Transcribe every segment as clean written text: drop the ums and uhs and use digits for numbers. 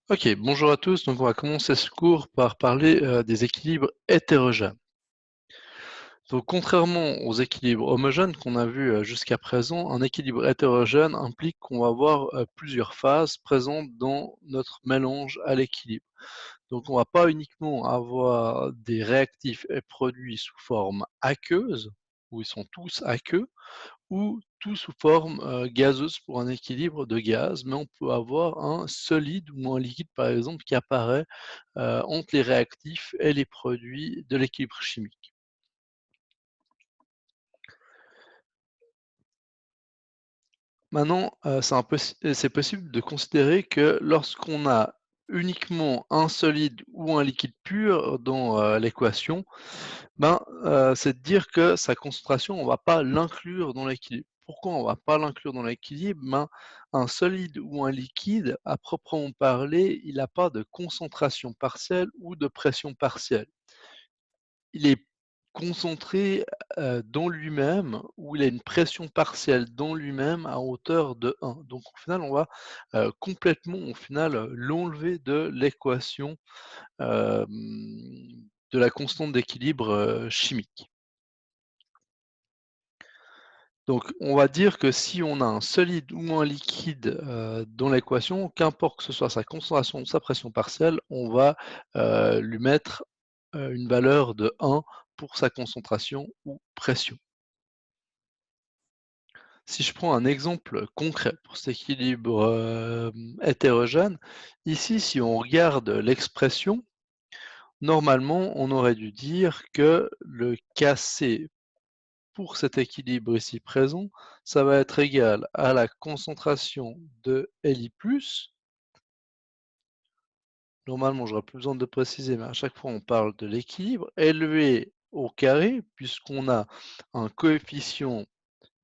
Ok, bonjour à tous. Donc, on va commencer ce cours par parler des équilibres hétérogènes. Donc, contrairement aux équilibres homogènes qu'on a vus jusqu'à présent, un équilibre hétérogène implique qu'on va avoir plusieurs phases présentes dans notre mélange à l'équilibre. Donc, on va pas uniquement avoir des réactifs et produits sous forme aqueuse, où ils sont tous aqueux, ou tout sous forme gazeuse pour un équilibre de gaz, mais on peut avoir un solide ou un liquide, par exemple, qui apparaît entre les réactifs et les produits de l'équilibre chimique. Maintenant, c'est possible de considérer que lorsqu'on a uniquement un solide ou un liquide pur dans l'équation, c'est de dire que sa concentration, on va pas l'inclure dans l'équilibre. Pourquoi on va pas l'inclure dans l'équilibre? Un solide ou un liquide, à proprement parler, il n'a pas de concentration partielle ou de pression partielle. Il est concentré, dans lui-même, ou il a une pression partielle dans lui-même à hauteur de 1. Donc au final, on va, complètement, au final, l'enlever de l'équation, de la constante d'équilibre, chimique. Donc on va dire que si on a un solide ou un liquide, dans l'équation, qu'importe que ce soit sa concentration ou sa pression partielle, on va, lui mettre, une valeur de 1 pour sa concentration ou pression. Si je prends un exemple concret pour cet équilibre, hétérogène, ici, si on regarde l'expression, normalement, on aurait dû dire que le Kc pour cet équilibre ici présent, ça va être égal à la concentration de Li+. Normalement, j'aurais plus besoin de préciser, mais à chaque fois, on parle de l'équilibre élevé au carré, puisqu'on a un coefficient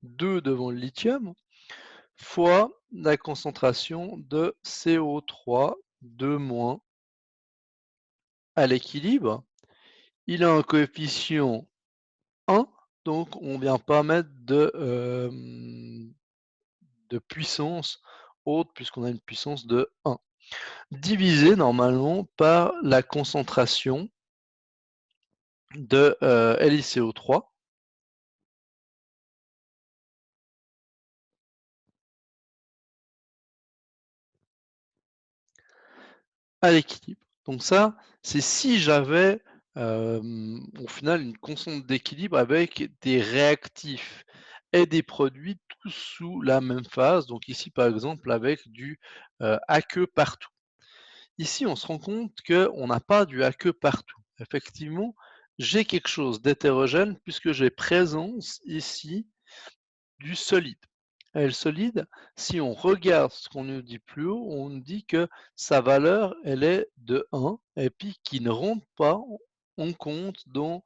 2 devant le lithium, fois la concentration de CO3 2- à l'équilibre. Il a un coefficient 1, donc on ne vient pas mettre de puissance haute puisqu'on a une puissance de 1. Divisé normalement par la concentration de LiCO3 à l'équilibre. Donc ça, c'est si j'avais au final une constante d'équilibre avec des réactifs et des produits tous sous la même phase. Donc ici, par exemple, avec du aqueux partout. Ici, on se rend compte qu'on n'a pas du aqueux partout. Effectivement, j'ai quelque chose d'hétérogène puisque j'ai présence ici du solide. Et le solide, si on regarde ce qu'on nous dit plus haut, on nous dit que sa valeur, elle est de 1 et puis qui ne rentre pas en compte dans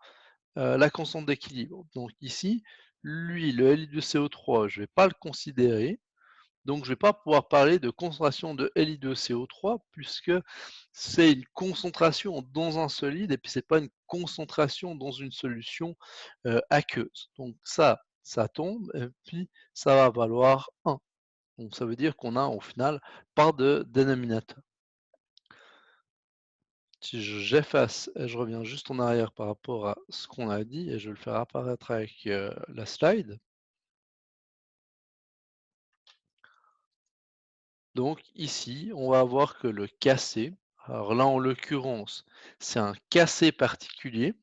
la constante d'équilibre. Donc ici, lui, le Li2CO3, je ne vais pas le considérer. Donc je ne vais pas pouvoir parler de concentration de Li2CO3 puisque c'est une concentration dans un solide et puis c'est pas une concentration dans une solution aqueuse. Donc ça tombe et puis ça va valoir 1. Donc ça veut dire qu'on a au final pas de dénominateur. Si j'efface et je reviens juste en arrière par rapport à ce qu'on a dit et je vais le faire apparaître avec la slide. Donc ici, on va voir que le Kc, alors là en l'occurrence, c'est un Kc particulier.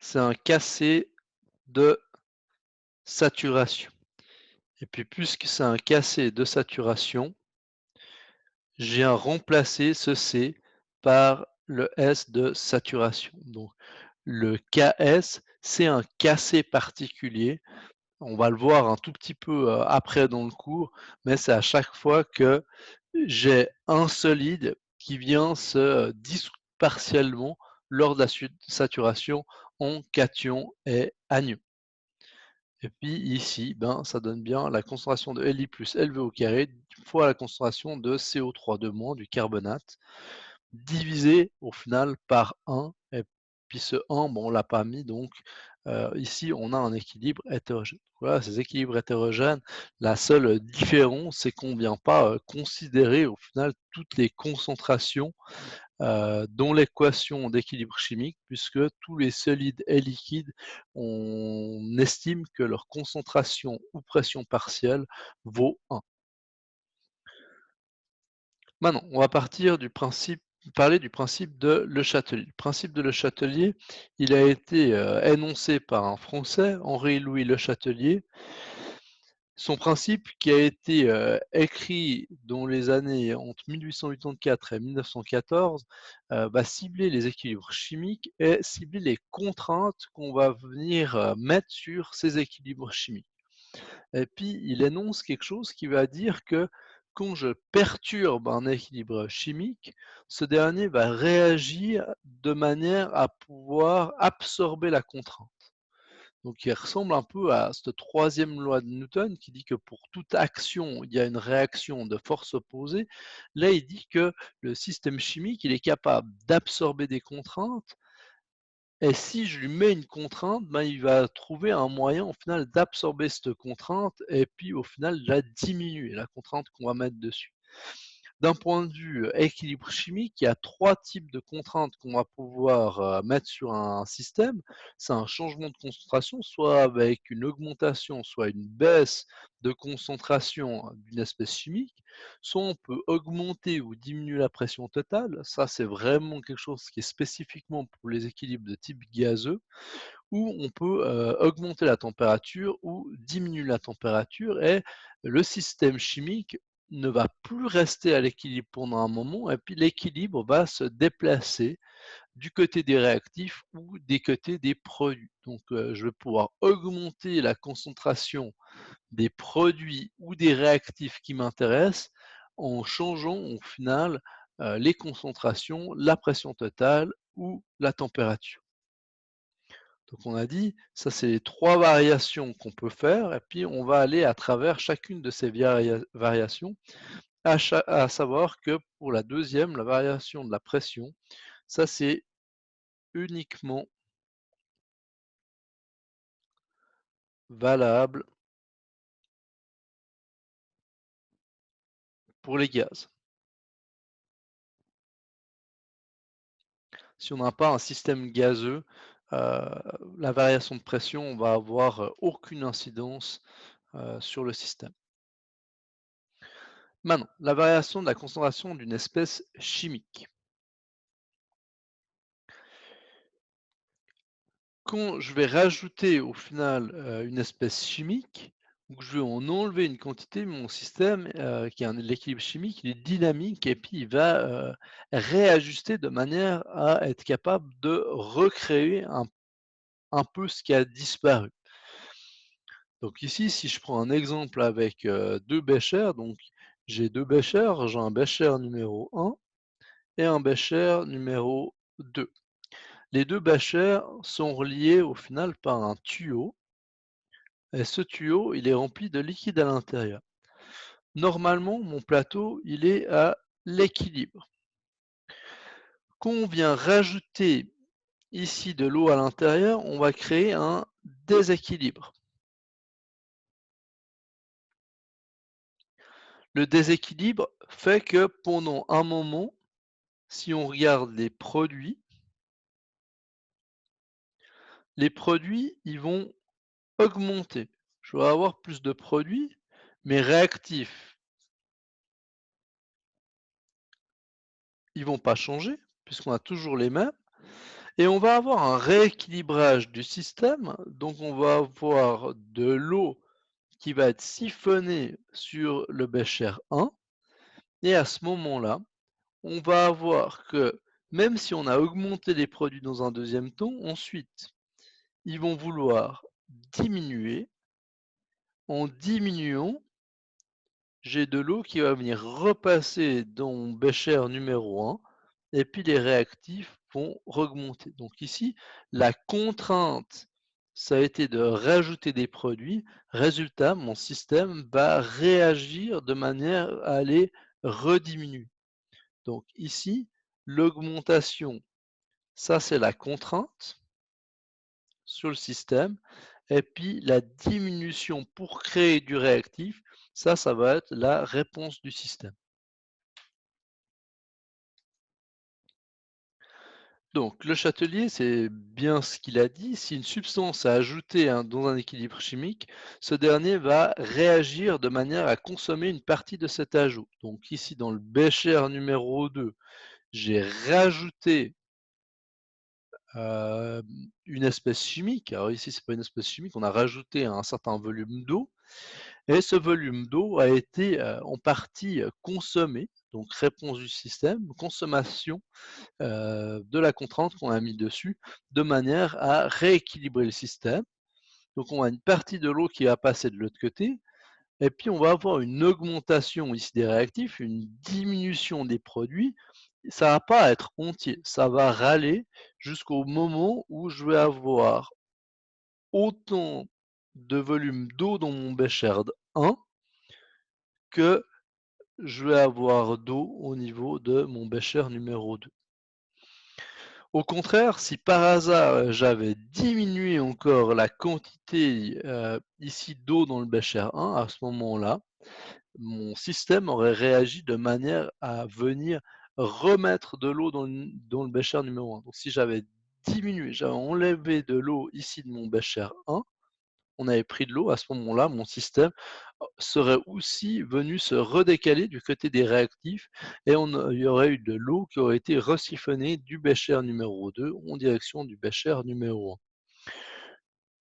C'est un Kc de saturation. Et puis puisque c'est un Kc de saturation, j'ai remplacé ce C par le S de saturation. Donc le Ks, c'est un Kc particulier. On va le voir un tout petit peu après dans le cours, mais c'est à chaque fois que j'ai un solide qui vient se dissoudre partiellement lors de la saturation en cation et anion. Et puis ici, ça donne bien la concentration de Li plus LV au carré fois la concentration de CO3 de moins du carbonate, divisé au final par 1. Et puis ce 1, on ne l'a pas mis, donc ici, on a un équilibre hétérogène. Voilà, ces équilibres hétérogènes, la seule différence, c'est qu'on ne vient pas, considérer au final toutes les concentrations, dans l'équation d'équilibre chimique puisque tous les solides et liquides, on estime que leur concentration ou pression partielle vaut 1. Maintenant, on va parler du principe de Le Chatelier. Le principe de Le Chatelier, il a été, énoncé par un Français, Henri-Louis Le Chatelier. Son principe qui a été, écrit dans les années entre 1884 et 1914, va cibler les équilibres chimiques et cibler les contraintes qu'on va venir, mettre sur ces équilibres chimiques. Et puis, il énonce quelque chose qui va dire que quand je perturbe un équilibre chimique, ce dernier va réagir de manière à pouvoir absorber la contrainte. Donc il ressemble un peu à cette troisième loi de Newton qui dit que pour toute action, il y a une réaction de force opposée. Là, il dit que le système chimique, il est capable d'absorber des contraintes et si je lui mets une contrainte, ben, il va trouver un moyen au final d'absorber cette contrainte et puis au final de la diminuer, la contrainte qu'on va mettre dessus. D'un point de vue équilibre chimique, il y a 3 types de contraintes qu'on va pouvoir, mettre sur un système. C'est un changement de concentration, soit avec une augmentation, soit une baisse de concentration d'une espèce chimique. Soit on peut augmenter ou diminuer la pression totale. Ça, c'est vraiment quelque chose qui est spécifiquement pour les équilibres de type gazeux. Ou on peut, augmenter la température ou diminuer la température et le système chimique ne va plus rester à l'équilibre pendant un moment et puis l'équilibre va se déplacer du côté des réactifs ou des côtés des produits. Donc, je vais pouvoir augmenter la concentration des produits ou des réactifs qui m'intéressent en changeant au final, les concentrations, la pression totale ou la température. Donc on a dit, ça c'est les 3 variations qu'on peut faire et puis on va aller à travers chacune de ces variations, à savoir que pour la deuxième, la variation de la pression, ça c'est uniquement valable pour les gaz. Si on n'a pas un système gazeux, heu, la variation de pression va avoir, aucune incidence, sur le système. Maintenant, la variation de la concentration d'une espèce chimique. Quand je vais rajouter au final, une espèce chimique ou que je vais en enlever une quantité, mon système, qui a un l'équilibre chimique, il est dynamique et puis il va, réajuster de manière à être capable de recréer un peu ce qui a disparu. Donc ici, si je prends un exemple avec, 2 béchers, donc j'ai 2 béchers, j'ai un bécher numéro 1 et un bécher numéro 2. Les 2 béchers sont reliés au final par un tuyau et ce tuyau, il est rempli de liquide à l'intérieur. Normalement, mon plateau, il est à l'équilibre. Quand on vient rajouter ici de l'eau à l'intérieur, on va créer un déséquilibre. Le déséquilibre fait que pendant un moment, si on regarde les produits, ils vont augmenter. Je vais avoir plus de produits, mais réactifs, ils vont pas changer puisqu'on a toujours les mêmes. Et on va avoir un rééquilibrage du système, donc on va avoir de l'eau qui va être siphonnée sur le bécher 1 et à ce moment-là, on va avoir que même si on a augmenté les produits dans un deuxième temps, ensuite, ils vont vouloir diminuer. En diminuant, j'ai de l'eau qui va venir repasser dans mon bécher numéro 1 et puis les réactifs vont augmenter. Donc ici, la contrainte, ça a été de rajouter des produits. Résultat, mon système va réagir de manière à les rediminuer. Donc ici, l'augmentation, ça c'est la contrainte. sur le système et puis la diminution pour créer du réactif, ça va être la réponse du système. Donc le châtelier, c'est bien ce qu'il a dit. Si une substance est ajoutée dans un équilibre chimique, ce dernier va réagir de manière à consommer une partie de cet ajout. Donc ici, dans le bécher numéro 2, j'ai rajouté une espèce chimique. Alors ici, c'est pas une espèce chimique, on a rajouté un certain volume d'eau et ce volume d'eau a été en partie consommé. Donc réponse du système, consommation de la contrainte qu'on a mis dessus, de manière à rééquilibrer le système. Donc on a une partie de l'eau qui va passer de l'autre côté, et puis on va avoir une augmentation ici des réactifs, une diminution des produits. Ça va pas être entier, ça va râler jusqu'au moment où je vais avoir autant de volume d'eau dans mon bécher 1 que je vais avoir d'eau au niveau de mon bécher numéro 2. Au contraire, si par hasard, j'avais diminué encore la quantité, ici d'eau dans le bécher 1, à ce moment-là, mon système aurait réagi de manière à venir remettre de l'eau dans le bécher numéro 1. Donc si j'avais diminué, j'avais enlevé de l'eau ici de mon bécher 1, on avait pris de l'eau, à ce moment-là, mon système serait aussi venu se redécaler du côté des réactifs et il y aurait eu de l'eau qui aurait été resiphonnée du bécher numéro 2 en direction du bécher numéro 1.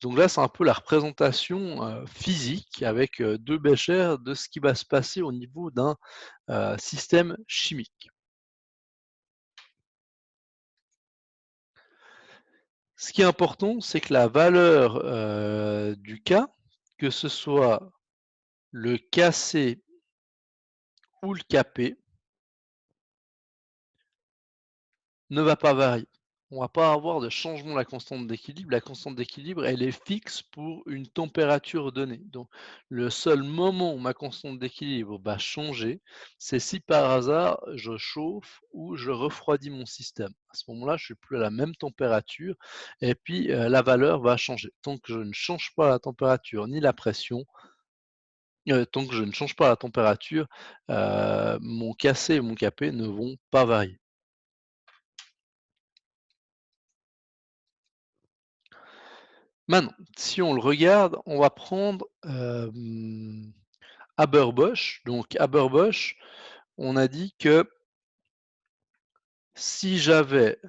Donc là, c'est un peu la représentation physique avec 2 béchers de ce qui va se passer au niveau d'un système chimique. Ce qui est important, c'est que la valeur du K, que ce soit le Kc ou le Kp, ne va pas varier. On va pas avoir de changement de la constante d'équilibre. La constante d'équilibre, elle est fixe pour une température donnée. Donc, le seul moment où ma constante d'équilibre va changer, c'est si par hasard je chauffe ou je refroidis mon système. À ce moment-là, je suis plus à la même température et puis la valeur va changer. Tant que je ne change pas la température ni la pression, tant que je ne change pas la température, mon Kc et mon Kp ne vont pas varier. Maintenant, si on le regarde, on va prendre, Haber-Bosch. Donc Haber-Bosch, on a dit que si j'avais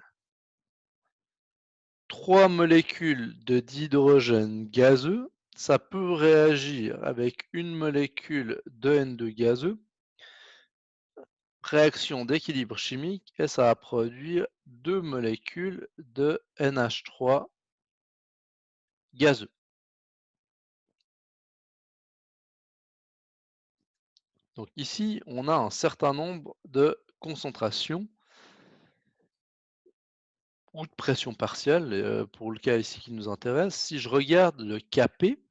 3 molécules de dihydrogène gazeux, ça peut réagir avec une molécule de N2 gazeux, réaction d'équilibre chimique et ça va produire 2 molécules de NH3 gazeux. Donc ici, on a un certain nombre de concentrations ou de pression partielle, pour le cas ici qui nous intéresse. Si je regarde le Kp,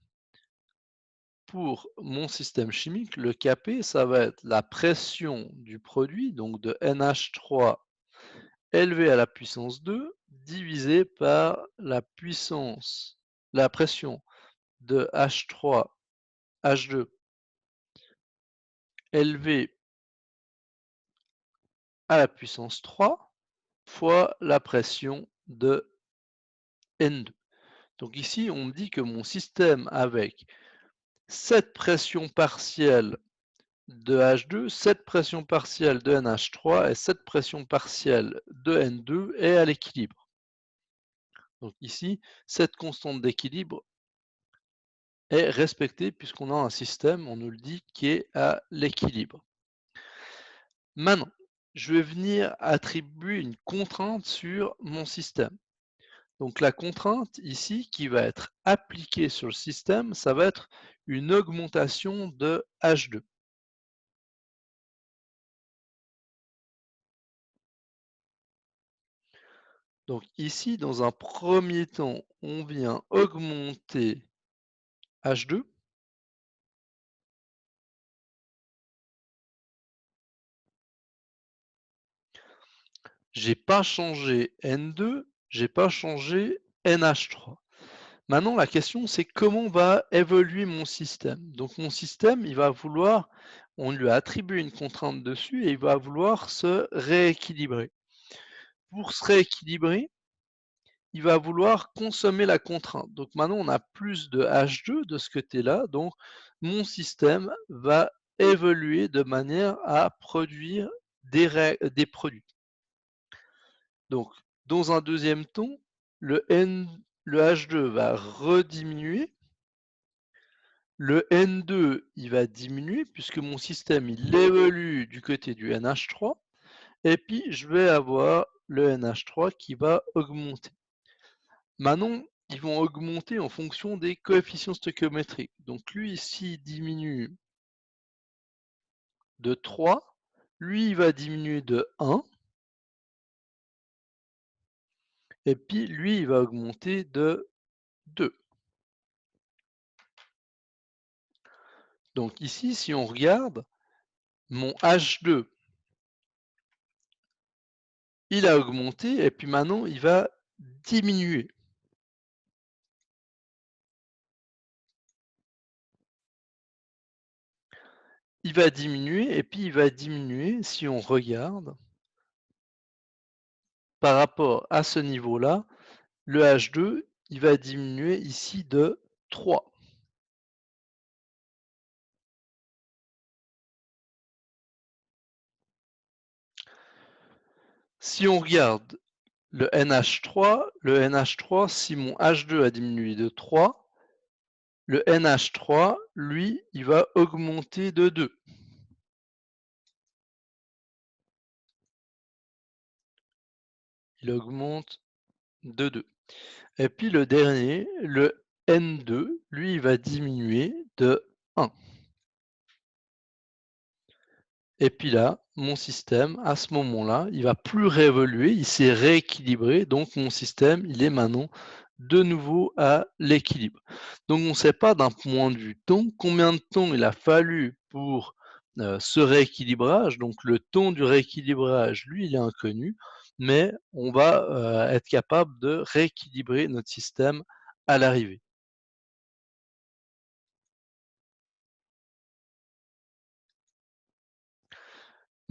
pour mon système chimique, le Kp, ça va être la pression du produit, donc de NH3 élevé à la puissance 2, divisé par la pression de H3H2 élevé à la puissance 3 fois la pression de N2. Donc ici, on me dit que mon système avec cette pression partielle de H2, cette pression partielle de NH3 et cette pression partielle de N2 est à l'équilibre. Donc ici, cette constante d'équilibre est respectée puisqu'on a un système, on nous le dit, qui est à l'équilibre. Maintenant, je vais venir attribuer une contrainte sur mon système. Donc la contrainte ici qui va être appliquée sur le système, ça va être une augmentation de H2. Donc ici, dans un premier temps, on vient augmenter H2. J'ai pas changé N2, j'ai pas changé NH3. Maintenant, la question, c'est comment va évoluer mon système. Donc mon système, il va vouloir, on lui a attribué une contrainte dessus et il va vouloir se rééquilibrer. Pour se rééquilibrer, il va vouloir consommer la contrainte. Donc maintenant, on a plus de H2 de ce côté-là. Donc mon système va évoluer de manière à produire des produits. Donc, dans un deuxième temps, le H2 va rediminuer. Le N2, il va diminuer puisque mon système, il évolue du côté du NH3. Et puis, je vais avoir le NH3 qui va augmenter. Maintenant, ils vont augmenter en fonction des coefficients stoichiométriques. Donc lui, ici, il diminue de 3. Lui, il va diminuer de 1. Et puis, lui, il va augmenter de 2. Donc ici, si on regarde, mon H2, il a augmenté. Et puis maintenant, il va diminuer. Il va diminuer et puis il va diminuer, si on regarde, par rapport à ce niveau-là, le H2, il va diminuer ici de 3. Si on regarde le NH3, si mon H2 a diminué de 3, le NH3, lui, il va augmenter de 2. Il augmente de 2. Et puis le dernier, le N2, lui, il va diminuer de 1. Et puis là, mon système, à ce moment-là, il va plus réévoluer, il s'est rééquilibré, donc mon système, il est maintenant de nouveau à l'équilibre. Donc on ne sait pas d'un point de vue temps combien de temps il a fallu pour ce rééquilibrage. Donc le temps du rééquilibrage, lui, il est inconnu, mais on va être capable de rééquilibrer notre système à l'arrivée.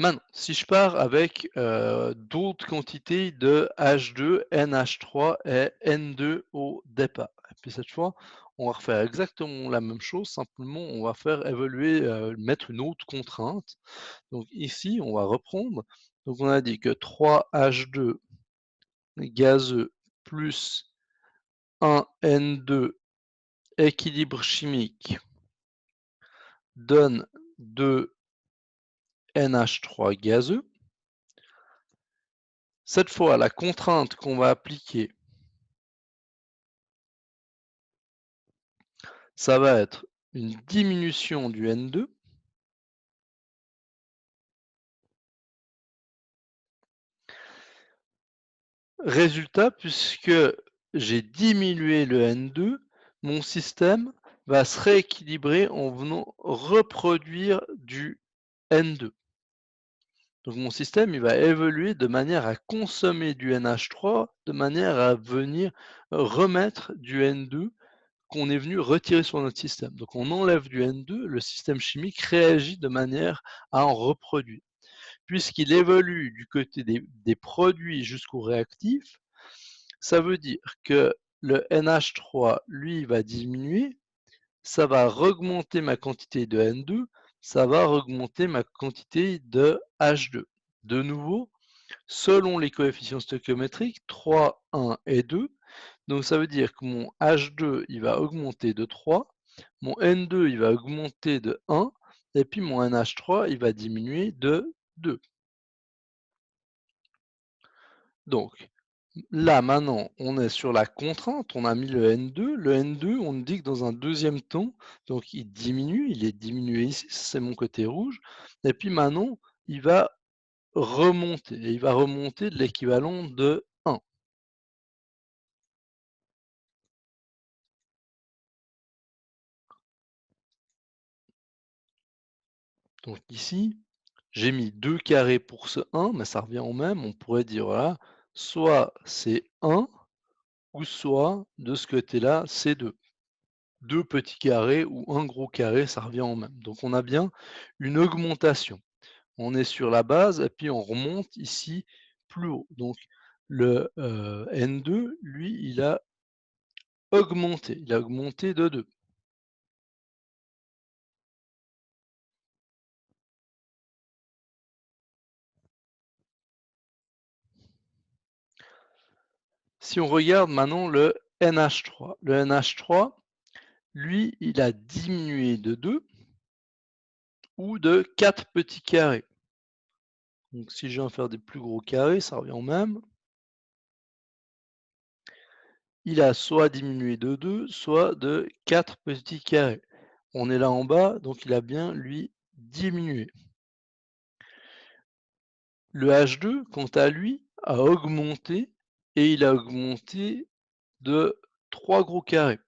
Maintenant, si je pars avec, d'autres quantités de H2, NH3 et N2 au départ. Et puis cette fois, on va refaire exactement la même chose, simplement on va faire évoluer, mettre une autre contrainte. Donc ici, on va reprendre. Donc on a dit que 3H2 gazeux plus 1N2 équilibre chimique donne 2NH3 gazeux. Cette fois, la contrainte qu'on va appliquer, ça va être une diminution du N2. Résultat, puisque j'ai diminué le N2, mon système va se rééquilibrer en venant reproduire du N2. Donc mon système, il va évoluer de manière à consommer du NH3, de manière à venir remettre du N2 qu'on est venu retirer sur notre système. Donc on enlève du N2, le système chimique réagit de manière à en reproduire. Puisqu'il évolue du côté des produits jusqu'aux réactifs, ça veut dire que le NH3, lui, va diminuer, ça va augmenter ma quantité de N2, ça va augmenter ma quantité de H2. De nouveau, selon les coefficients stoichiométriques, 3, 1 et 2. Donc ça veut dire que mon H2, il va augmenter de 3, mon N2, il va augmenter de 1, et puis mon NH3, il va diminuer de 2. Donc là, maintenant, on est sur la contrainte, on a mis le N2. Le N2, on dit que dans un deuxième temps, donc il diminue, il est diminué ici, c'est mon côté rouge. Et puis maintenant, il va remonter, et il va remonter de l'équivalent de 1. Donc ici, j'ai mis 2 carrés pour ce 1, mais ça revient au même. On pourrait dire, voilà, soit c'est 1 ou soit de ce côté-là, c'est 2. 2 petits carrés ou un gros carré, ça revient au même. Donc on a bien une augmentation. On est sur la base et puis on remonte ici plus haut. Donc le, N2, lui, il a augmenté de 2. Si on regarde maintenant le NH3, le NH3, lui, il a diminué de 2 ou de 4 petits carrés. Donc si je viens faire des plus gros carrés, ça revient au même. Il a soit diminué de 2, soit de 4 petits carrés. On est là en bas, donc il a bien, lui, diminué. Le H2, quant à lui, a augmenté et il a augmenté de 3 gros carrés.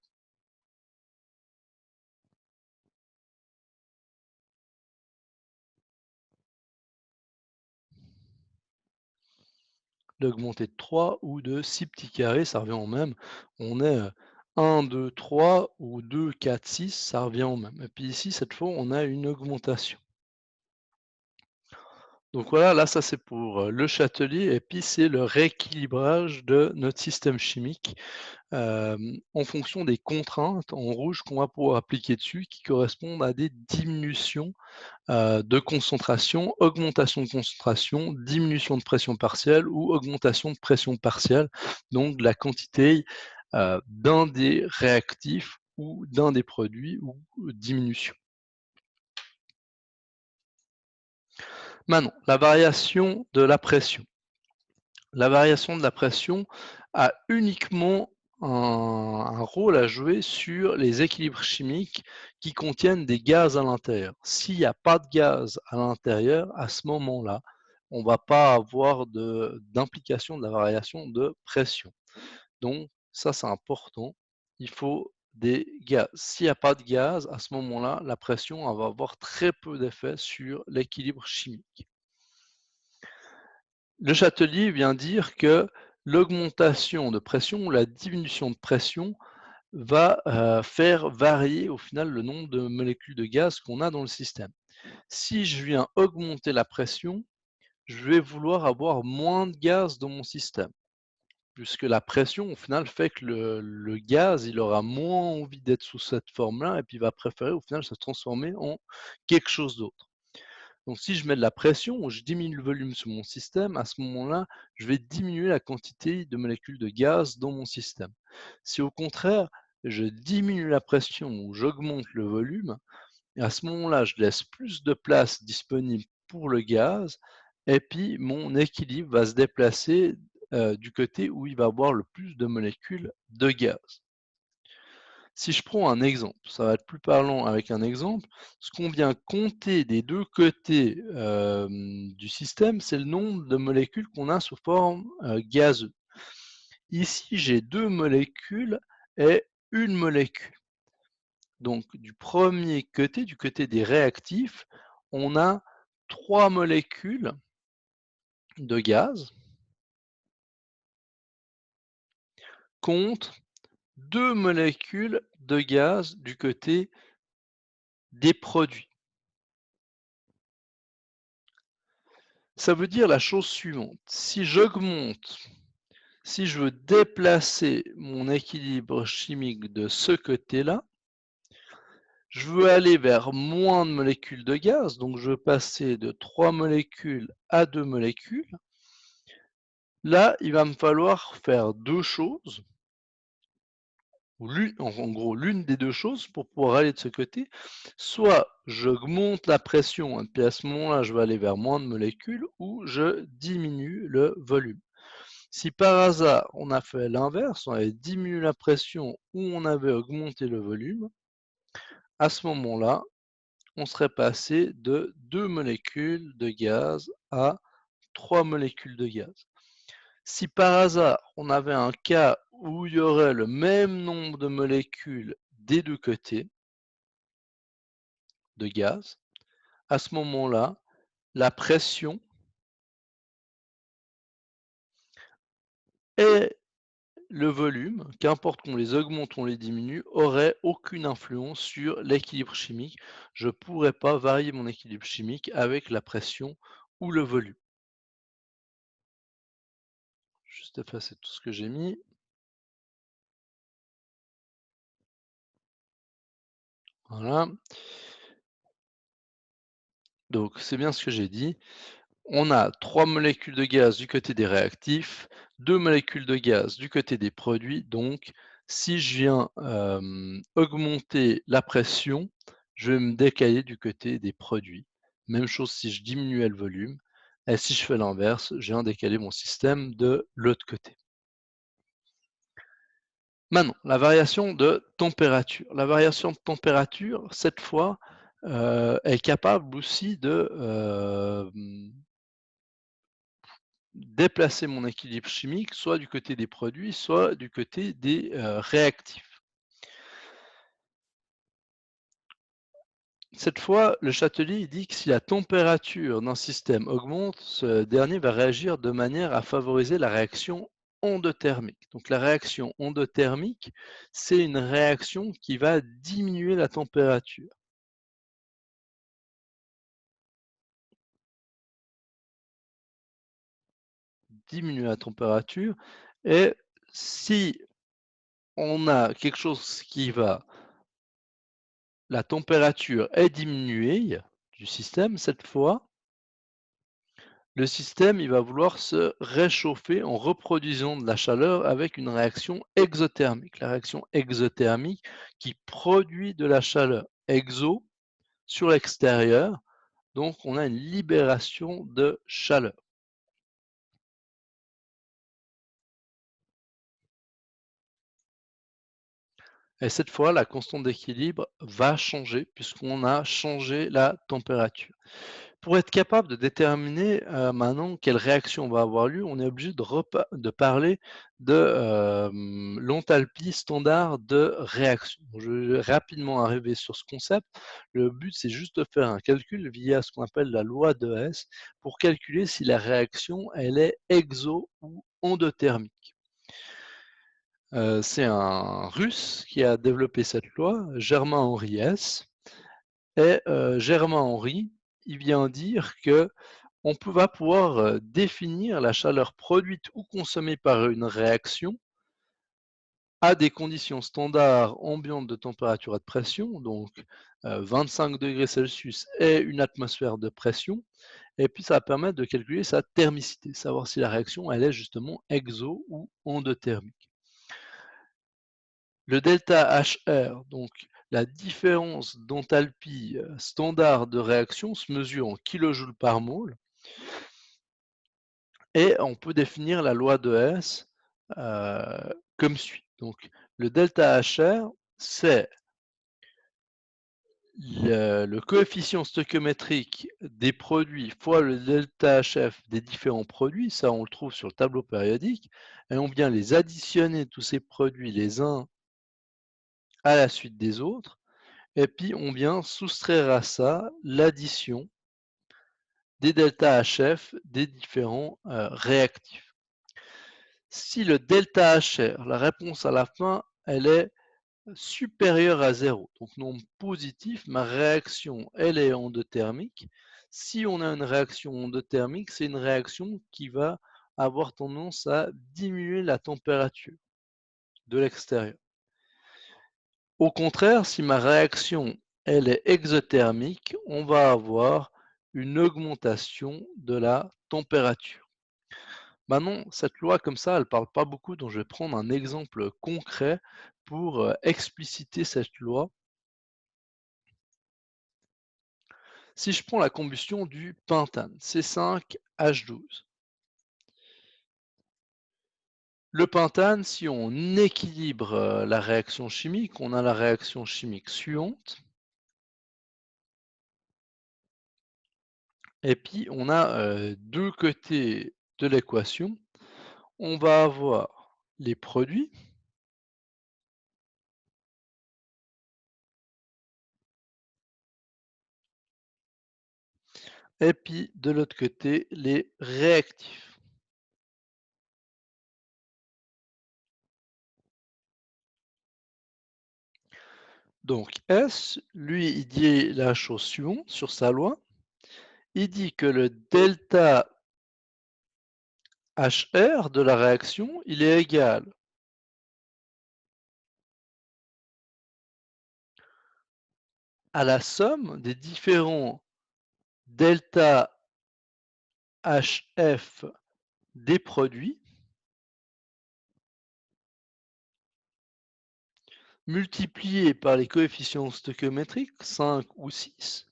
D'augmenter de 3 ou de 6 petits carrés, ça revient au même. On est 1, 2, 3 ou 2, 4, 6, ça revient au même. Et puis ici, cette fois, on a une augmentation. Donc voilà, là, ça c'est pour le châtelier et puis c'est le rééquilibrage de notre système chimique en fonction des contraintes en rouge qu'on va pouvoir appliquer dessus qui correspondent à des diminutions de concentration, augmentation de concentration, diminution de pression partielle ou augmentation de pression partielle, donc de la quantité d'un des réactifs ou d'un des produits ou diminution. Maintenant, la variation de la pression. La variation de la pression a uniquement un rôle à jouer sur les équilibres chimiques qui contiennent des gaz à l'intérieur. S'il n'y a pas de gaz à l'intérieur, à ce moment-là, on ne va pas avoir d'implication de la variation de pression. Donc ça, c'est important. Il faut des gaz. S'il n'y a pas de gaz, à ce moment-là, la pression elle va avoir très peu d'effet sur l'équilibre chimique. Le Châtelier vient dire que l'augmentation de pression ou la diminution de pression va faire varier au final le nombre de molécules de gaz qu'on a dans le système. Si je viens augmenter la pression, je vais vouloir avoir moins de gaz dans mon système, puisque la pression au final fait que le gaz il aura moins envie d'être sous cette forme-là et puis il va préférer au final se transformer en quelque chose d'autre. Donc si je mets de la pression ou je diminue le volume sur mon système, à ce moment-là, je vais diminuer la quantité de molécules de gaz dans mon système. Si au contraire, je diminue la pression ou j'augmente le volume, à ce moment-là, je laisse plus de place disponible pour le gaz et puis mon équilibre va se déplacer du côté où il va y avoir le plus de molécules de gaz. Si je prends un exemple, ça va être plus parlant avec un exemple. Ce qu'on vient compter des 2 côtés, du système, c'est le nombre de molécules qu'on a sous forme, gazeuse. Ici, j'ai 2 molécules et 1 molécule. Donc du premier côté, du côté des réactifs, on a 3 molécules de gaz contre 2 molécules de gaz du côté des produits. Ça veut dire la chose suivante, si j'augmente, si je veux déplacer mon équilibre chimique de ce côté-là, je veux aller vers moins de molécules de gaz, donc je veux passer de 3 molécules à 2 molécules. Là, il va me falloir faire 2 choses, ou en gros l'une des 2 choses pour pouvoir aller de ce côté. Soit j'augmente la pression et puis à ce moment-là, je vais aller vers moins de molécules ou je diminue le volume. Si par hasard on a fait l'inverse, on avait diminué la pression ou on avait augmenté le volume, à ce moment-là, on serait passé de 2 molécules de gaz à 3 molécules de gaz. Si par hasard on avait un cas où il y aurait le même nombre de molécules des 2 côtés de gaz, à ce moment-là, la pression est le volume, qu'importe qu'on les augmente ou on les diminue, aurait aucune influence sur l'équilibre chimique. Je ne pourrais pas varier mon équilibre chimique avec la pression ou le volume. Juste effacer tout ce que j'ai mis. Voilà. Donc c'est bien ce que j'ai dit. On a 3 molécules de gaz du côté des réactifs, 2 molécules de gaz du côté des produits. Donc, si je viens augmenter la pression, je vais me décaler du côté des produits. Même chose si je diminuais le volume. Et si je fais l'inverse, je viens décaler mon système de l'autre côté. Maintenant, la variation de température. La variation de température, cette fois, est capable aussi de déplacer mon équilibre chimique, soit du côté des produits, soit du côté des réactifs. Cette fois, le Châtelier dit que si la température d'un système augmente, ce dernier va réagir de manière à favoriser la réaction endothermique. Donc la réaction endothermique, c'est une réaction qui va diminuer la température. Diminuer la température. Et si on a quelque chose qui va la température est diminuée du système, cette fois, le système il va vouloir se réchauffer en reproduisant de la chaleur avec une réaction exothermique. La réaction exothermique qui produit de la chaleur exo sur l'extérieur, donc on a une libération de chaleur. Et cette fois, la constante d'équilibre va changer puisqu'on a changé la température. Pour être capable de déterminer, maintenant quelle réaction va avoir lieu, on est obligé de parler de, l'enthalpie standard de réaction. Je vais rapidement arriver sur ce concept. Le but, c'est juste de faire un calcul via ce qu'on appelle la loi de Hess pour calculer si la réaction, elle est exo ou endothermique. C'est un Russe qui a développé cette loi, Germain-Henri Hess. Et Germain-Henri, il vient dire que va pouvoir définir la chaleur produite ou consommée par une réaction à des conditions standards ambiantes de température et de pression, donc 25 degrés Celsius et une atmosphère de pression. Et puis ça va permettre de calculer sa thermicité, savoir si la réaction elle est justement exo ou endothermique. Le delta HR, donc la différence d'enthalpie standard de réaction, se mesure en kilojoules par mole. Et on peut définir la loi de Hess comme suit. Donc, le delta HR, c'est le coefficient stoichiométrique des produits fois le delta HF des différents produits. Ça, on le trouve sur le tableau périodique. Et on vient les additionner, tous ces produits, les uns à la suite des autres. Et puis, on vient soustraire à ça l'addition des delta HF des différents réactifs. Si le delta HR, la réponse à la fin, elle est supérieure à zéro, donc nombre positif, ma réaction, elle est endothermique. Si on a une réaction endothermique, c'est une réaction qui va avoir tendance à diminuer la température de l'extérieur. Au contraire, si ma réaction, elle est exothermique, on va avoir une augmentation de la température. Maintenant, cette loi comme ça, elle parle pas beaucoup, donc je vais prendre un exemple concret pour expliciter cette loi. Si je prends la combustion du pentane, C5H12. Le pentane, si on équilibre la réaction chimique, on a la réaction chimique suivante. Et puis, on a deux côtés de l'équation. On va avoir les produits. Et puis, de l'autre côté, les réactifs. Donc S, lui, il dit la chose suivante sur sa loi. Il dit que le delta HR de la réaction, il est égal à la somme des différents delta HF des produits multiplié par les coefficients stoichiométriques, 5 ou 6,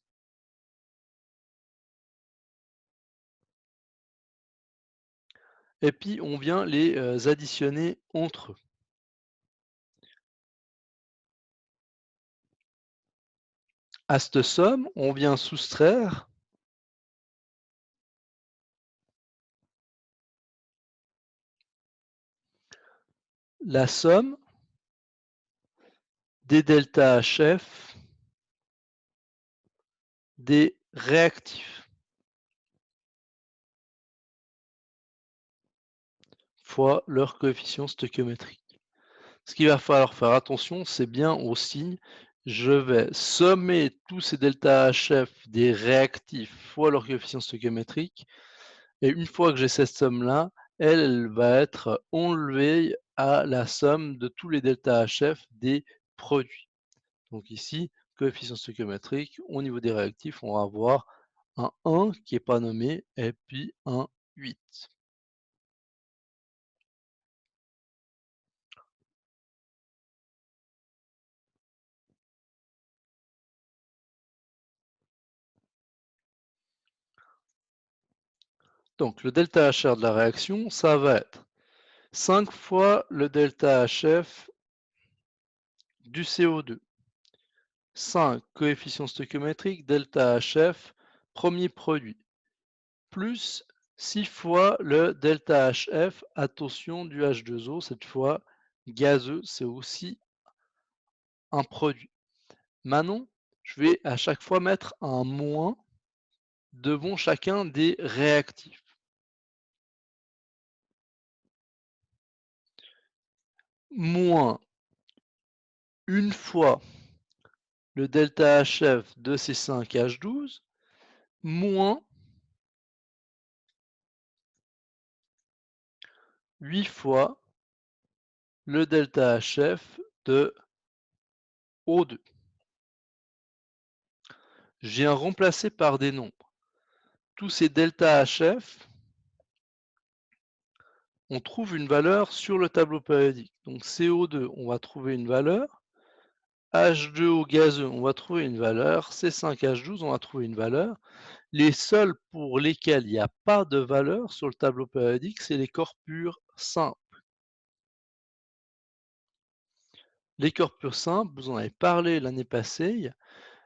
et puis on vient les additionner entre eux. À cette somme, on vient soustraire la somme des delta HF des réactifs fois leur coefficient stoichiométrique. Ce qu'il va falloir faire attention, c'est bien au signe. Je vais sommer tous ces delta HF des réactifs fois leur coefficient stoichiométrique. Et une fois que j'ai cette somme-là, elle va être enlevée à la somme de tous les delta HF des produits. Donc ici, coefficient stoichiométrique, au niveau des réactifs, on va avoir un 1 qui n'est pas nommé et puis un 8. Donc le delta HR de la réaction, ça va être 5 fois le delta HF du CO2. 5 coefficient stoichiométrique, delta HF, premier produit, plus 6 fois le delta HF, attention du H2O, cette fois gazeux, c'est aussi un produit. Maintenant, je vais à chaque fois mettre un moins devant chacun des réactifs. Moins une fois le delta HF de C5H12, moins 8 fois le delta HF de O2. Je viens remplacer par des nombres. Tous ces delta HF, on trouve une valeur sur le tableau périodique. Donc CO2, on va trouver une valeur. H2O gazeux, on va trouver une valeur. C5H12, on va trouver une valeur. Les seuls pour lesquels il n'y a pas de valeur sur le tableau périodique, c'est les corps purs simples. Les corps purs simples, vous en avez parlé l'année passée.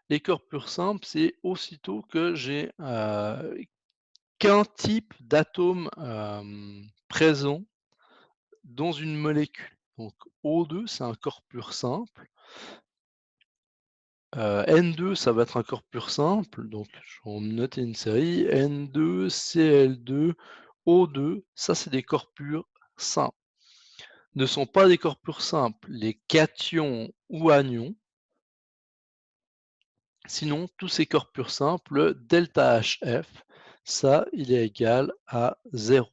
Les corps purs simples, c'est aussitôt que j'ai qu'un type d'atome présent dans une molécule. Donc O2, c'est un corps pur simple. N2, ça va être un corps pur simple. Donc je vais en noter une série. N2, Cl2, O2, ça c'est des corps purs simples. Ne sont pas des corps purs simples les cations ou anions. Sinon, tous ces corps purs simples, le delta HF, ça, il est égal à 0.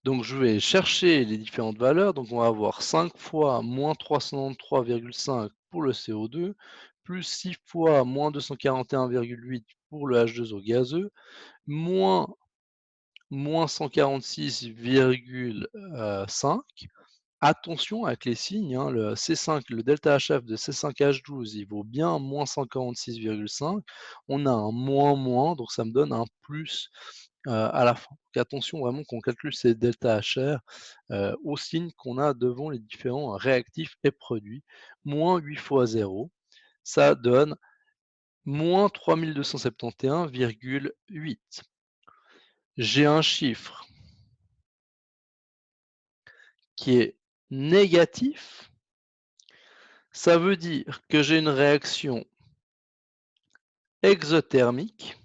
Donc je vais chercher les différentes valeurs. Donc on va avoir 5 fois moins 393,5 pour le CO2, plus 6 fois moins 241,8 pour le H2O gazeux, moins 146,5. Attention avec les signes, hein, le C5, le delta HF de C5H12, il vaut bien moins 146,5. On a un moins, donc ça me donne un plus à la fin. Donc attention vraiment qu'on calcule ces delta HR aux signes qu'on a devant les différents réactifs et produits. Moins 8 fois 0, ça donne moins 3271,8. J'ai un chiffre qui est négatif. Ça veut dire que j'ai une réaction exothermique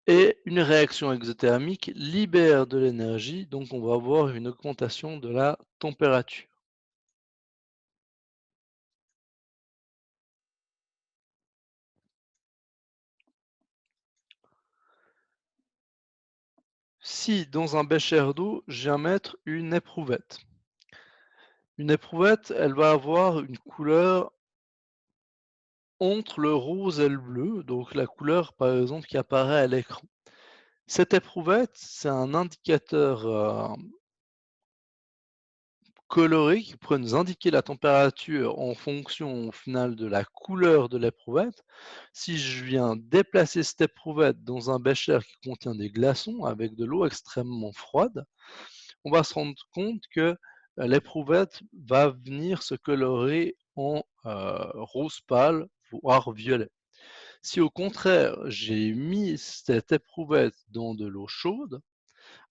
et une réaction exothermique libère de l'énergie, donc on va avoir une augmentation de la température. Ici, dans un bécher d'eau, je viens mettre une éprouvette. Une éprouvette, elle va avoir une couleur entre le rose et le bleu, donc la couleur, par exemple, qui apparaît à l'écran. Cette éprouvette, c'est un indicateur, coloré qui pourrait nous indiquer la température en fonction, au final, de la couleur de l'éprouvette. Si je viens déplacer cette éprouvette dans un bécher qui contient des glaçons avec de l'eau extrêmement froide, on va se rendre compte que, l'éprouvette va venir se colorer en, rose pâle, voire violet. Si au contraire, j'ai mis cette éprouvette dans de l'eau chaude,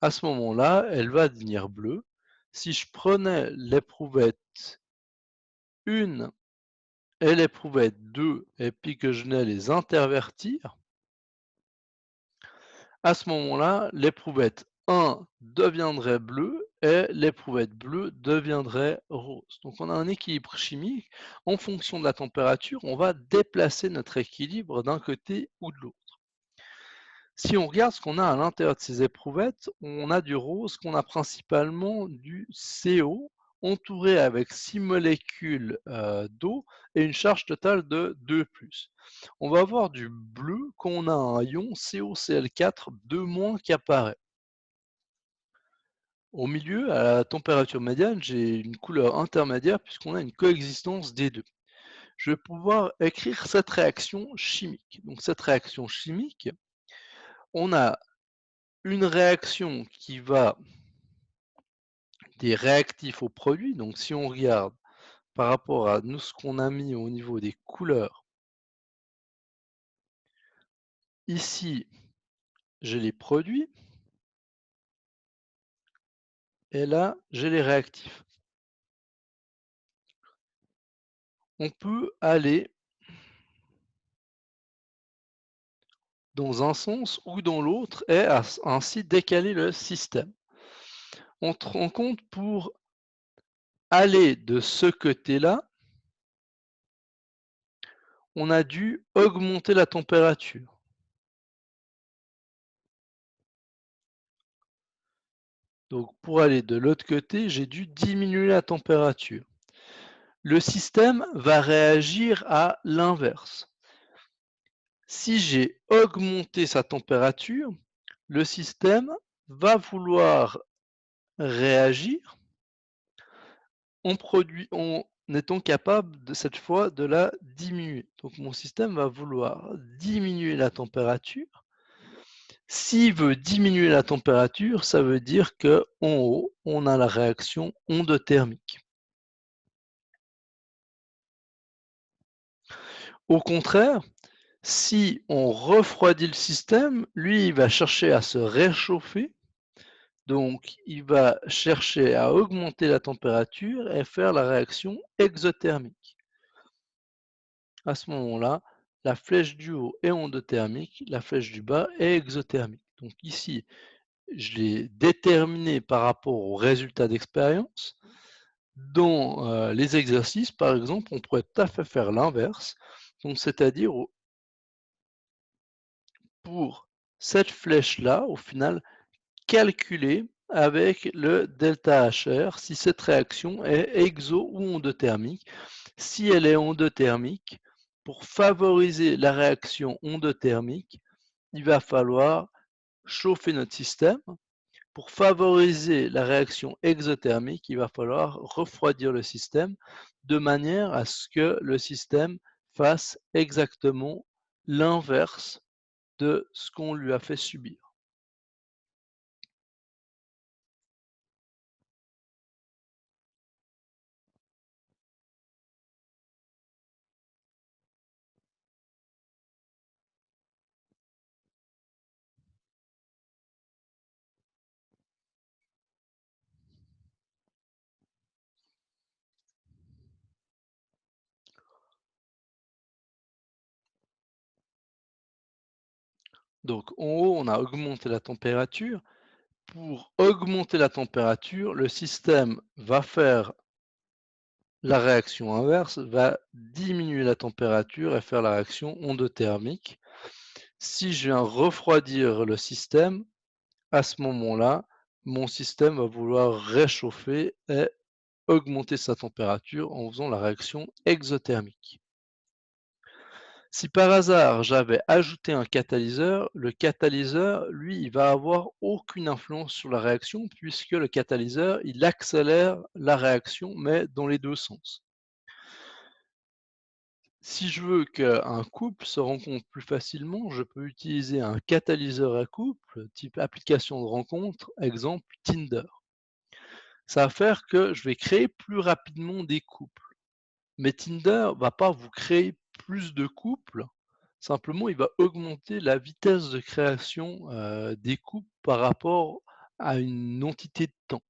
à ce moment-là, elle va devenir bleue. Si je prenais l'éprouvette 1 et l'éprouvette 2 et puis que je venais les intervertir, à ce moment-là, l'éprouvette 1 deviendrait bleue et l'éprouvette bleue deviendrait rose. Donc on a un équilibre chimique. En fonction de la température, on va déplacer notre équilibre d'un côté ou de l'autre. Si on regarde ce qu'on a à l'intérieur de ces éprouvettes, on a du rose qu'on a principalement du CO entouré avec 6 molécules d'eau et une charge totale de 2+. On va avoir du bleu quand on a un ion COCl4 2- qui apparaît. Au milieu, à la température médiane, j'ai une couleur intermédiaire puisqu'on a une coexistence des deux. Je vais pouvoir écrire cette réaction chimique. Donc cette réaction chimique, on a une réaction qui va des réactifs au produit. Donc si on regarde par rapport à nous ce qu'on a mis au niveau des couleurs, ici j'ai les produits et là j'ai les réactifs. On peut aller dans un sens ou dans l'autre et ainsi décaler le système. On se rend compte pour aller de ce côté-là, on a dû augmenter la température. Donc pour aller de l'autre côté, j'ai dû diminuer la température. Le système va réagir à l'inverse. Si j'ai augmenté sa température, le système va vouloir réagir en étant capable de cette fois de la diminuer. Donc mon système va vouloir diminuer la température. S'il veut diminuer la température, ça veut dire qu'en haut, on a la réaction endothermique. Au contraire, si on refroidit le système, lui, il va chercher à se réchauffer, donc il va chercher à augmenter la température et faire la réaction exothermique. À ce moment-là, la flèche du haut est endothermique, la flèche du bas est exothermique. Donc ici, je l'ai déterminé par rapport aux résultats d'expérience. Dans les exercices, par exemple, on pourrait tout à fait faire l'inverse, donc c'est-à-dire pour cette flèche-là, au final, calculer avec le delta HR si cette réaction est exo ou endothermique. Si elle est endothermique, pour favoriser la réaction endothermique, il va falloir chauffer notre système. Pour favoriser la réaction exothermique, il va falloir refroidir le système de manière à ce que le système fasse exactement l'inverse de ce qu'on lui a fait subir. Donc en haut, on a augmenté la température. Pour augmenter la température, le système va faire la réaction inverse, va diminuer la température et faire la réaction endothermique. Si je viens refroidir le système, à ce moment-là, mon système va vouloir réchauffer et augmenter sa température en faisant la réaction exothermique. Si par hasard j'avais ajouté un catalyseur, le catalyseur, lui, il va avoir aucune influence sur la réaction puisque le catalyseur, il accélère la réaction, mais dans les 2 sens. Si je veux qu'un couple se rencontre plus facilement, je peux utiliser un catalyseur à couple, type application de rencontre, exemple Tinder. Ça va faire que je vais créer plus rapidement des couples. Mais Tinder va pas vous créer plus de couples, simplement il va augmenter la vitesse de création, des couples par rapport à une entité de temps.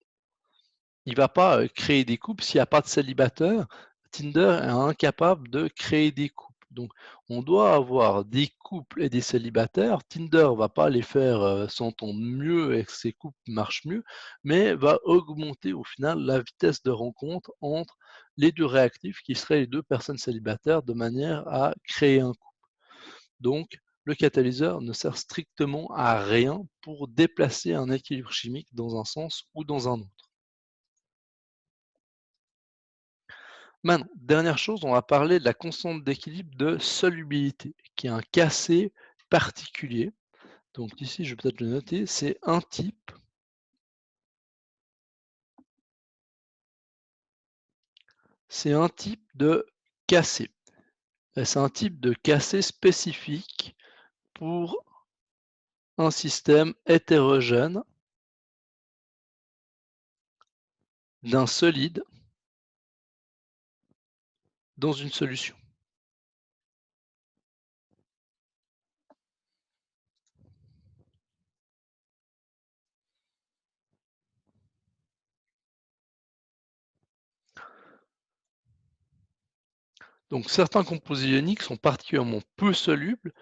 Il va pas, créer des couples s'il y a pas de célibataires. Tinder est incapable de créer des couples. Donc on doit avoir des couples et des célibataires. Tinder va pas les faire, s'entendre mieux et que ces couples marchent mieux, mais va augmenter au final la vitesse de rencontre entre les 2 réactifs qui seraient les 2 personnes célibataires de manière à créer un couple. Donc le catalyseur ne sert strictement à rien pour déplacer un équilibre chimique dans un sens ou dans un autre. Maintenant, dernière chose, on va parler de la constante d'équilibre de solubilité, qui est un cassé particulier. Donc ici, je vais peut-être le noter, c'est un type de cassé. Et c'est un type de cassé spécifique pour un système hétérogène d'un solide dans une solution. Donc certains composés ioniques sont particulièrement peu solubles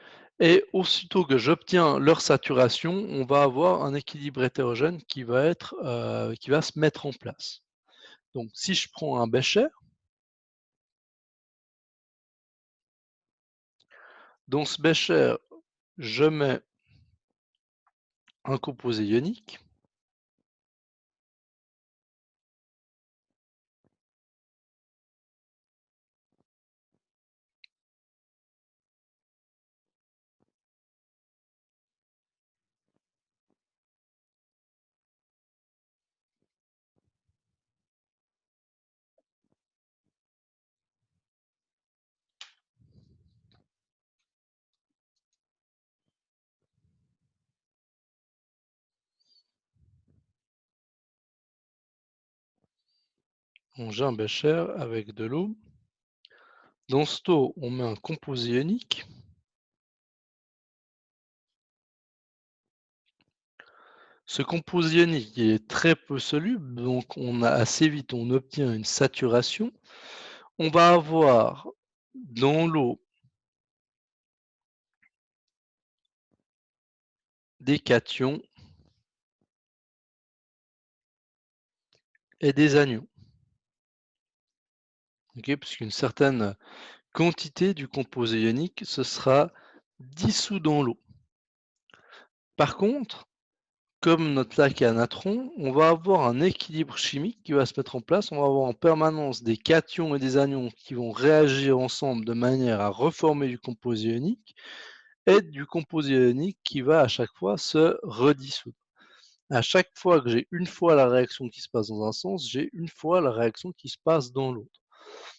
et aussitôt que j'obtiens leur saturation, on va avoir un équilibre hétérogène qui va se mettre en place. Donc si je prends un bécher, dans ce bécher, je mets un composé ionique. Donc j'ai un bécher avec de l'eau. Dans cette eau, on met un composé ionique. Ce composé ionique il est très peu soluble, donc on a assez vite, on obtient une saturation. On va avoir dans l'eau des cations et des anions. Ok, puisqu'une certaine quantité du composé ionique se sera dissous dans l'eau. Par contre, comme notre lac est à natron, on va avoir un équilibre chimique qui va se mettre en place. On va avoir en permanence des cations et des anions qui vont réagir ensemble de manière à reformer du composé ionique et du composé ionique qui va à chaque fois se redissoudre. À chaque fois que j'ai une fois la réaction qui se passe dans un sens, j'ai une fois la réaction qui se passe dans l'autre.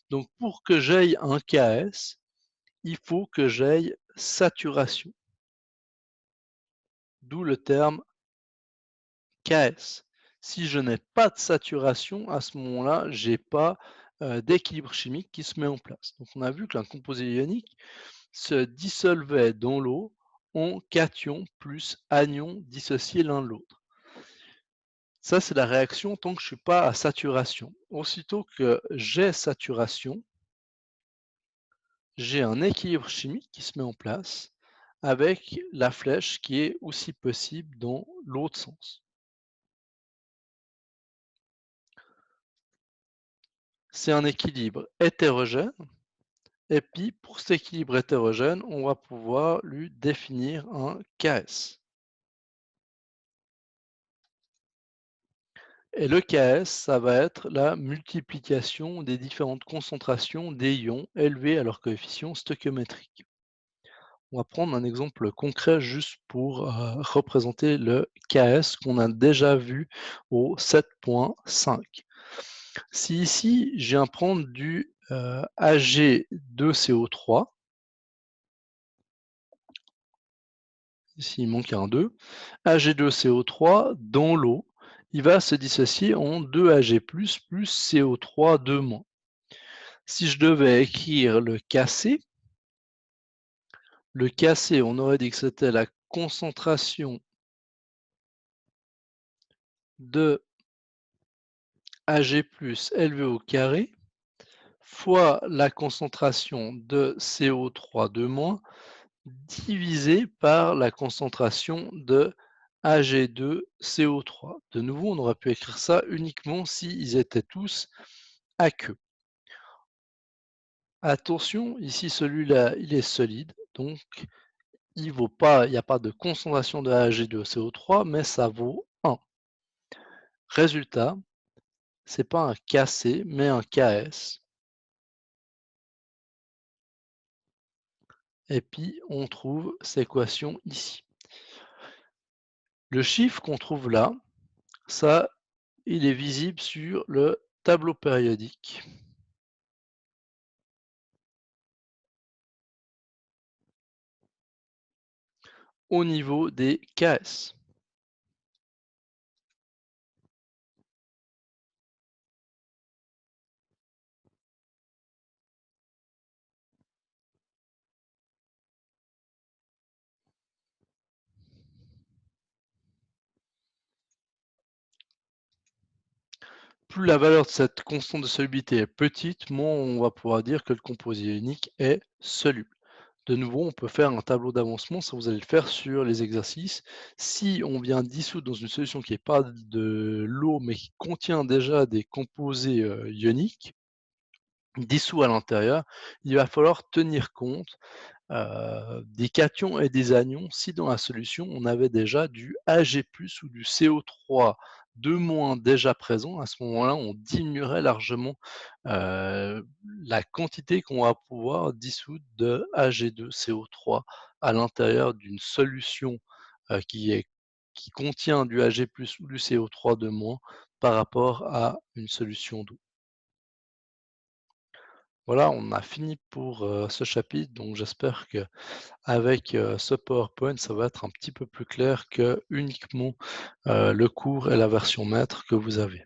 Donc pour que j'aille un KS, il faut que j'aille saturation, d'où le terme KS. Si je n'ai pas de saturation, à ce moment-là, j'ai pas d'équilibre chimique qui se met en place. Donc on a vu qu'un composé ionique se dissolvait dans l'eau en cations plus anions dissociés l'un de l'autre. Ça, c'est la réaction tant que je ne suis pas à saturation. Aussitôt que j'ai saturation, j'ai un équilibre chimique qui se met en place avec la flèche qui est aussi possible dans l'autre sens. C'est un équilibre hétérogène. Et puis, pour cet équilibre hétérogène, on va pouvoir lui définir un KS. Et le Ks, ça va être la multiplication des différentes concentrations des ions élevés à leur coefficient stoichiométrique. On va prendre un exemple concret juste pour représenter le Ks qu'on a déjà vu au 7.5. Si ici, je viens prendre du Ag2CO3, ici il manque un 2, Ag2CO3 dans l'eau, il va se dissocier en 2Ag+, plus CO3 2-. Si je devais écrire le Kc, on aurait dit que c'était la concentration de Ag+ élevé au carré fois la concentration de CO3 2- divisé par la concentration de Ag2CO3. De nouveau, on aurait pu écrire ça uniquement s'ils étaient tous aqueux. Attention, ici celui-là, il est solide, donc il vaut pas, il n'y a pas de concentration de Ag2CO3, mais ça vaut 1. Résultat, c'est pas un Kc, mais un Ks. Et puis, on trouve cette équation ici. Le chiffre qu'on trouve là, ça, il est visible sur le tableau périodique. Au niveau des Ks. Plus la valeur de cette constante de solubilité est petite, moins on va pouvoir dire que le composé ionique est soluble. De nouveau, on peut faire un tableau d'avancement, ça vous allez le faire sur les exercices. Si on vient dissoudre dans une solution qui n'est pas de l'eau, mais qui contient déjà des composés ioniques, dissous à l'intérieur, il va falloir tenir compte des cations et des anions si dans la solution on avait déjà du Ag+ ou du CO3 2- déjà présent. À ce moment-là, on diminuerait largement la quantité qu'on va pouvoir dissoudre de Ag2CO3 à l'intérieur d'une solution qui contient du Ag+ ou du CO3 2- par rapport à une solution d'eau. Voilà, on a fini pour ce chapitre, donc j'espère que avec ce PowerPoint, ça va être un petit peu plus clair que uniquement le cours et la version maître que vous avez.